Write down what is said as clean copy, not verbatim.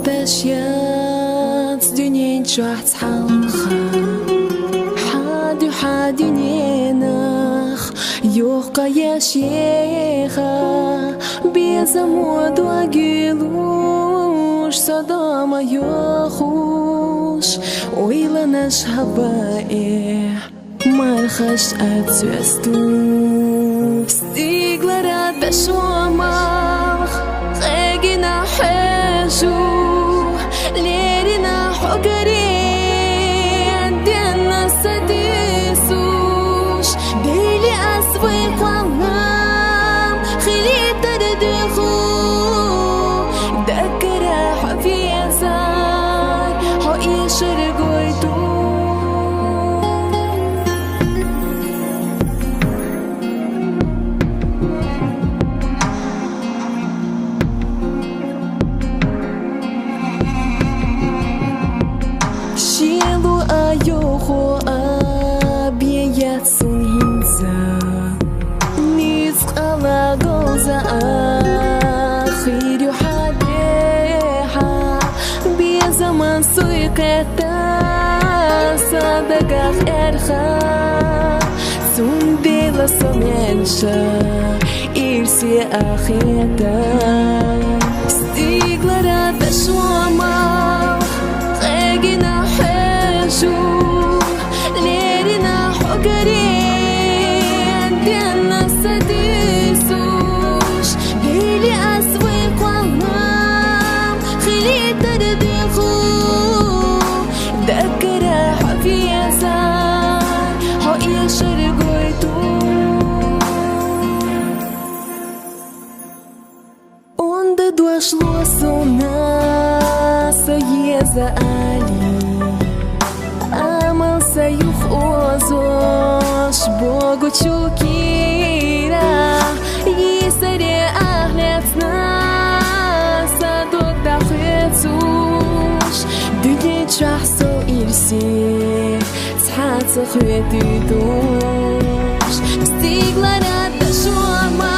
باشيات دنيا جوعت حالخا حادي نينخ يوقع يا شيخا بيزمود وقيلوش صدام يوخوش ويلا نشهبائي مرخش أتسوستو ستيغلرات بشوامخ خيجنا حاجو ليرنا حقري عندنا سديسوش بيلي أسويق والنام خلي تردخو دكرا حفيزار حقي شرقويتو Ayoko abiyat sunhinza Niz qala goza akhir hadeha Biya zaman suiqeta Sadaga erha Sundela somensha irsi akhireta Stiglara beshwama Qegina ليرنا حقري عندنا سديسوش بيلي أسويق والنام خلي تردخو دكرا حفيزار حقي شرقويتو Onde došlo nas jeza ali Amal sayuch ozosh Bogu chukira Yisare ahletna Sadok dachvetsush Dugi chahso irsi Tzhat zakhvetidush Stiglarat bashoma